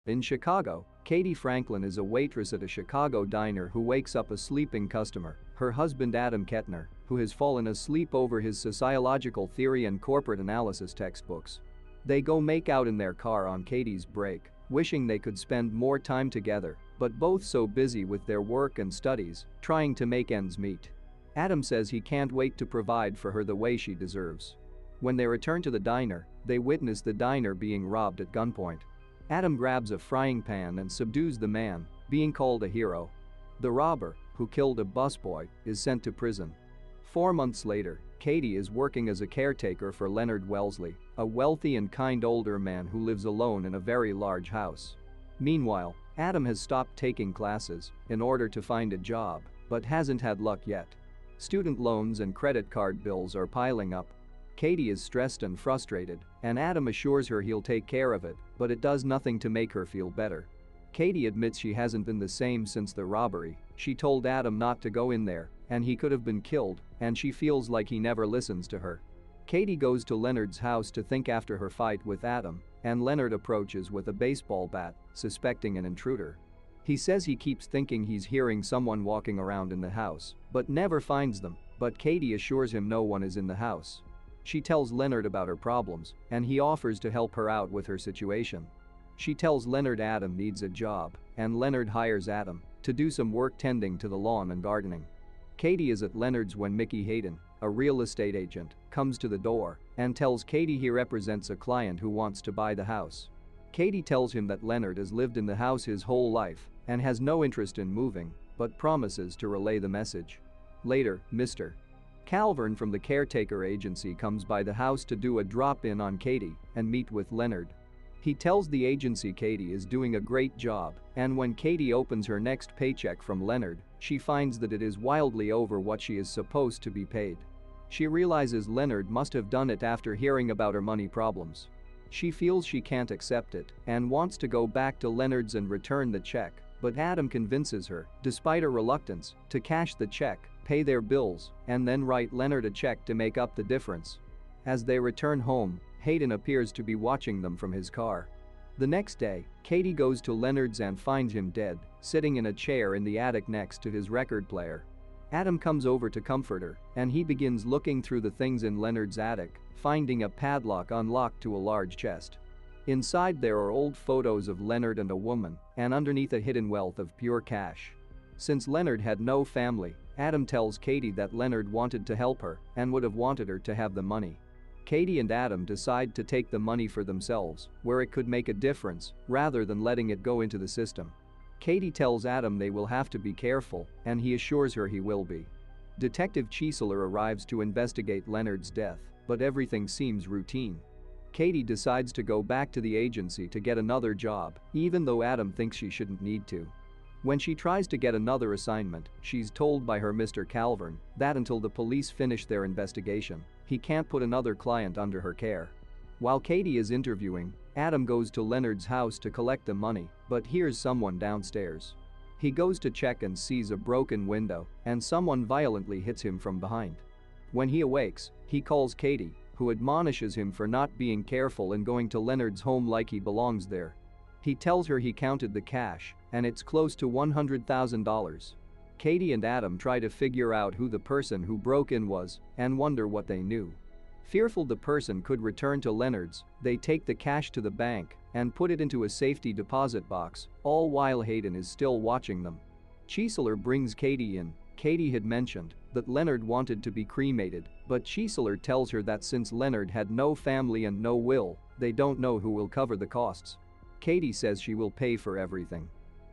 In Chicago, Katie Franklin is a waitress at a Chicago diner who wakes up a sleeping customer, her husband Adam Kettner, who has fallen asleep over his sociological theory and corporate analysis textbooks. They go make out in their car on Katie's break, wishing they could spend more time together, but both so busy with their work and studies, trying to make ends meet. Adam says he can't wait to provide for her the way she deserves. When they return to the diner, they witness the diner being robbed at gunpoint. Adam grabs a frying pan and subdues the man, being called a hero. The robber, who killed a busboy, is sent to prison. 4 months later, Katie is working as a caretaker for Leonard Wellesley, a wealthy and kind older man who lives alone in a very large house. Meanwhile, Adam has stopped taking classes in order to find a job, but hasn't had luck yet. Student loans and credit card bills are piling up. Katie is stressed and frustrated, and Adam assures her he'll take care of it, but it does nothing to make her feel better. Katie admits she hasn't been the same since the robbery. She told Adam not to go in there, and he could have been killed, and she feels like he never listens to her. Katie goes to Leonard's house to think after her fight with Adam, and Leonard approaches with a baseball bat, suspecting an intruder. He says he keeps thinking he's hearing someone walking around in the house, but never finds them, but Katie assures him no one is in the house. She tells Leonard about her problems, and he offers to help her out with her situation. She tells Leonard Adam needs a job, and Leonard hires Adam to do some work tending to the lawn and gardening. Katie is at Leonard's when Mickey Hayden, a real estate agent, comes to the door and tells Katie he represents a client who wants to buy the house. Katie tells him that Leonard has lived in the house his whole life and has no interest in moving, but promises to relay the message. Later, Mr. Calvern from the caretaker agency comes by the house to do a drop-in on Katie and meet with Leonard. He tells the agency Katie is doing a great job, and when Katie opens her next paycheck from Leonard, she finds that it is wildly over what she is supposed to be paid. She realizes Leonard must have done it after hearing about her money problems. She feels she can't accept it and wants to go back to Leonard's and return the check, but Adam convinces her, despite her reluctance, to cash the check, pay their bills, and then write Leonard a check to make up the difference. As they return home, Hayden appears to be watching them from his car. The next day, Katie goes to Leonard's and finds him dead, sitting in a chair in the attic next to his record player. Adam comes over to comfort her, and he begins looking through the things in Leonard's attic, finding a padlock unlocked to a large chest. Inside there are old photos of Leonard and a woman, and underneath a hidden wealth of pure cash. Since Leonard had no family, Adam tells Katie that Leonard wanted to help her and would have wanted her to have the money. Katie and Adam decide to take the money for themselves, where it could make a difference, rather than letting it go into the system. Katie tells Adam they will have to be careful, and he assures her he will be. Detective Chiesler arrives to investigate Leonard's death, but everything seems routine. Katie decides to go back to the agency to get another job, even though Adam thinks she shouldn't need to. When she tries to get another assignment, she's told by her Mr. Calvern that until the police finish their investigation, he can't put another client under her care. While Katie is interviewing, Adam goes to Leonard's house to collect the money, but hears someone downstairs. He goes to check and sees a broken window, and someone violently hits him from behind. When he awakes, he calls Katie, who admonishes him for not being careful and going to Leonard's home like he belongs there. He tells her he counted the cash, and it's close to $100,000. Katie and Adam try to figure out who the person who broke in was and wonder what they knew. Fearful the person could return to Leonard's, they take the cash to the bank and put it into a safety deposit box, all while Hayden is still watching them. Chiesler brings Katie in. Katie had mentioned that Leonard wanted to be cremated, but Chiesler tells her that since Leonard had no family and no will, they don't know who will cover the costs. Katie says she will pay for everything.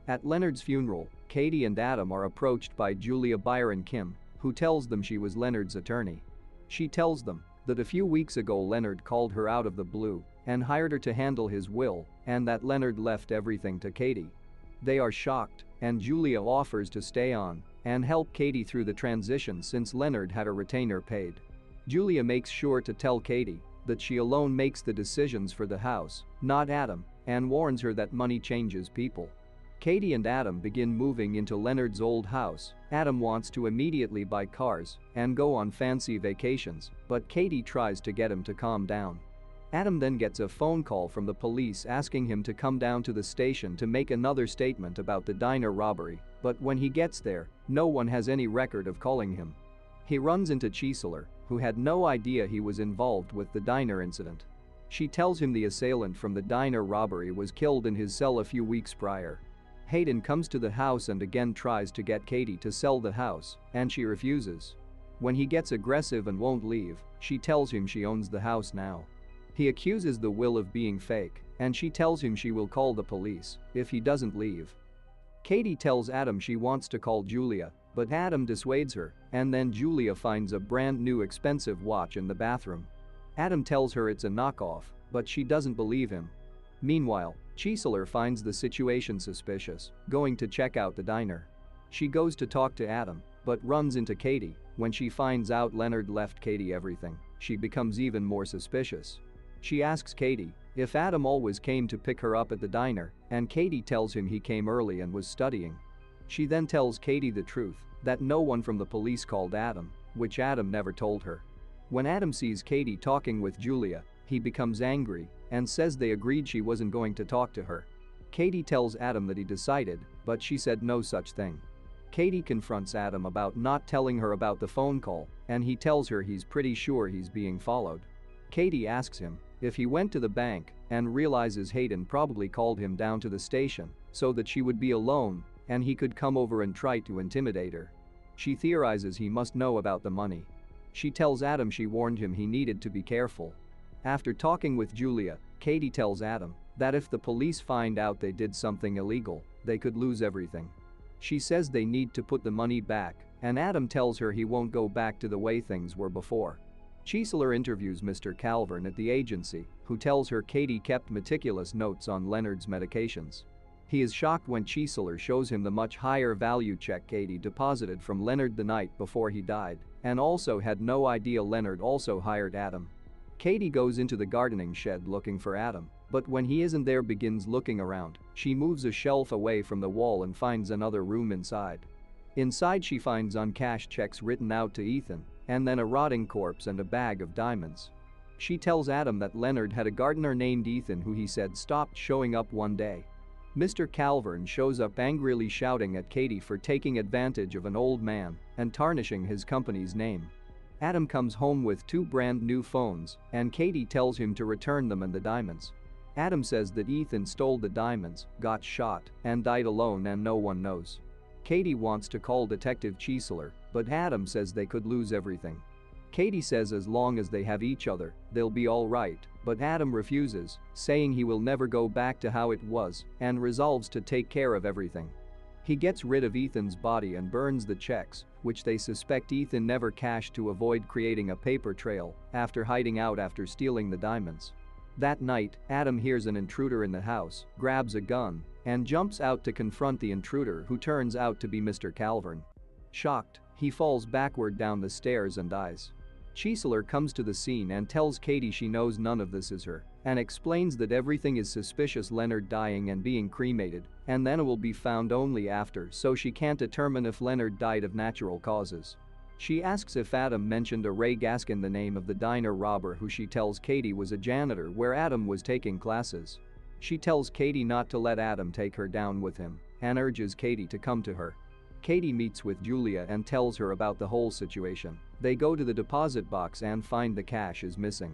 At Leonard's funeral, Katie and Adam are approached by Julia Byron Kim, who tells them she was Leonard's attorney. She tells them that a few weeks ago Leonard called her out of the blue and hired her to handle his will, and that Leonard left everything to Katie. They are shocked, and Julia offers to stay on and help Katie through the transition since Leonard had a retainer paid. Julia makes sure to tell Katie that she alone makes the decisions for the house, not Adam, and warns her that money changes people. Katie and Adam begin moving into Leonard's old house. Adam wants to immediately buy cars and go on fancy vacations, but Katie tries to get him to calm down. Adam then gets a phone call from the police asking him to come down to the station to make another statement about the diner robbery, but when he gets there, no one has any record of calling him. He runs into Chiesler, who had no idea he was involved with the diner incident. She tells him the assailant from the diner robbery was killed in his cell a few weeks prior. Hayden comes to the house and again tries to get Katie to sell the house, and she refuses. When he gets aggressive and won't leave, she tells him she owns the house now. He accuses the will of being fake, and she tells him she will call the police if he doesn't leave. Katie tells Adam she wants to call Julia, but Adam dissuades her, and then Julia finds a brand new expensive watch in the bathroom. Adam tells her it's a knockoff, but she doesn't believe him. Meanwhile, Chiesler finds the situation suspicious, going to check out the diner. She goes to talk to Adam, but runs into Katie. When she finds out Leonard left Katie everything, she becomes even more suspicious. She asks Katie if Adam always came to pick her up at the diner, and Katie tells him he came early and was studying. She then tells Katie the truth, that no one from the police called Adam, which Adam never told her. When Adam sees Katie talking with Julia, he becomes angry and says they agreed she wasn't going to talk to her. Katie tells Adam that he decided, but she said no such thing. Katie confronts Adam about not telling her about the phone call, and he tells her he's pretty sure he's being followed. Katie asks him if he went to the bank and realizes Hayden probably called him down to the station so that she would be alone and he could come over and try to intimidate her. She theorizes he must know about the money. She tells Adam she warned him he needed to be careful. After talking with Julia, Katie tells Adam that if the police find out they did something illegal, they could lose everything. She says they need to put the money back, and Adam tells her he won't go back to the way things were before. Chiesler interviews Mr. Calvern at the agency, who tells her Katie kept meticulous notes on Leonard's medications. He is shocked when Chiesler shows him the much higher value check Katie deposited from Leonard the night before he died, and also had no idea Leonard also hired Adam. Katie goes into the gardening shed looking for Adam, but when he isn't there begins looking around. She moves a shelf away from the wall and finds another room inside. Inside she finds uncashed checks written out to Ethan, and then a rotting corpse and a bag of diamonds. She tells Adam that Leonard had a gardener named Ethan who he said stopped showing up one day. Mr. Calvern shows up angrily shouting at Katie for taking advantage of an old man and tarnishing his company's name. Adam comes home with 2 brand new phones, and Katie tells him to return them and the diamonds. Adam says that Ethan stole the diamonds, got shot, and died alone and no one knows. Katie wants to call Detective Chiesler, but Adam says they could lose everything. Katie says as long as they have each other, they'll be alright, but Adam refuses, saying he will never go back to how it was, and resolves to take care of everything. He gets rid of Ethan's body and burns the checks, which they suspect Ethan never cashed to avoid creating a paper trail after hiding out after stealing the diamonds. That night, Adam hears an intruder in the house, grabs a gun, and jumps out to confront the intruder who turns out to be Mr. Calvern. Shocked, he falls backward down the stairs and dies. Chiesler comes to the scene and tells Katie she knows none of this is her, and explains that everything is suspicious Leonard dying and being cremated, and then it will be found only after so she can't determine if Leonard died of natural causes. She asks if Adam mentioned a Ray Gaskin, the name of the diner robber who she tells Katie was a janitor where Adam was taking classes. She tells Katie not to let Adam take her down with him, and urges Katie to come to her. Katie meets with Julia and tells her about the whole situation. They go to the deposit box and find the cash is missing.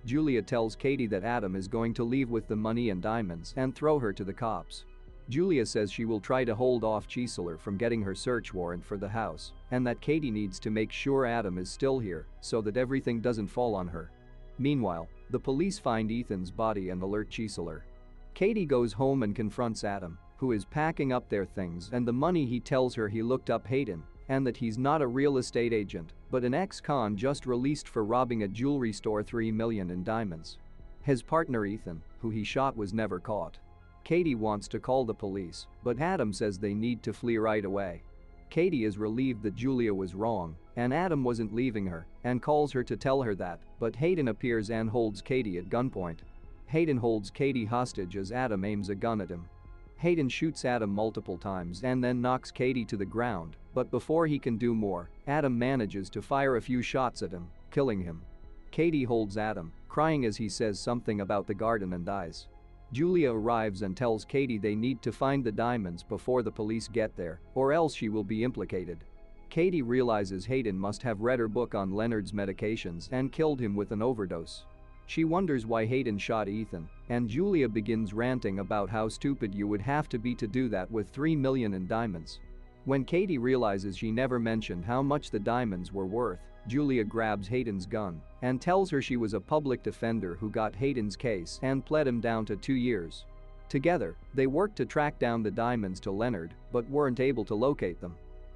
Julia tells Katie that Adam is going to leave with the money and diamonds and throw her to the cops. Julia says she will try to hold off Chiesler from getting her search warrant for the house, and that Katie needs to make sure Adam is still here so that everything doesn't fall on her. Meanwhile, the police find Ethan's body and alert Chiesler. Katie goes home and confronts Adam, who is packing up their things and the money. He tells her he looked up Hayden and that he's not a real estate agent but an ex-con just released for robbing a jewelry store, $3 million in diamonds. His partner Ethan, who he shot, was never caught. Katie wants to call the police, but Adam says they need to flee right away. Katie is relieved that Julia was wrong and Adam wasn't leaving her, and calls her to tell her that, but Hayden appears and holds Katie at gunpoint. Hayden holds Katie hostage as Adam aims a gun at him. Hayden shoots Adam multiple times and then knocks Katie to the ground, but before he can do more, Adam manages to fire a few shots at him, killing him. Katie holds Adam, crying as he says something about the garden and dies. Julia arrives and tells Katie they need to find the diamonds before the police get there, or else she will be implicated. Katie realizes Hayden must have read her book on Leonard's medications and killed him with an overdose. She wonders why Hayden shot Ethan, and Julia begins ranting about how stupid you would have to be to do that with $3 million in diamonds. When Katie realizes she never mentioned how much the diamonds were worth, Julia grabs Hayden's gun and tells her she was a public defender who got Hayden's case and pled him down to 2 years. Together, they worked to track down the diamonds to Leonard, but weren't able to locate them.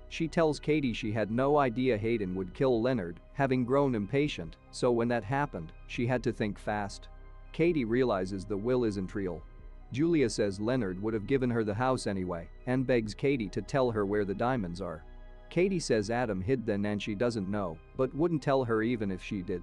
She tells Katie she had no idea Hayden would kill Leonard, having grown impatient, so when that happened, she had to think fast. Katie realizes the will isn't real. Julia says Leonard would have given her the house anyway and begs Katie to tell her where the diamonds are. Katie says Adam hid them and she doesn't know, but wouldn't tell her even if she did.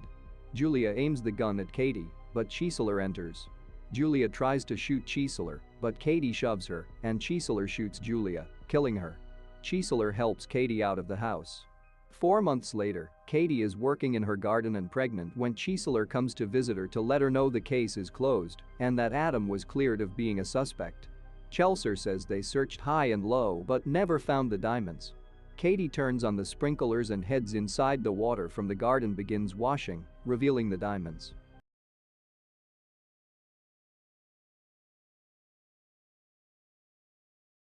Julia aims the gun at Katie, but Chiesler enters. Julia tries to shoot Chiesler, but Katie shoves her, and Chiesler shoots Julia, killing her. Chiesler helps Katie out of the house. 4 months later, Katie is working in her garden and pregnant when Chiesler comes to visit her to let her know the case is closed and that Adam was cleared of being a suspect. Chiesler says they searched high and low but never found the diamonds. Katie turns on the sprinklers and heads inside. The water from the garden begins washing, revealing the diamonds.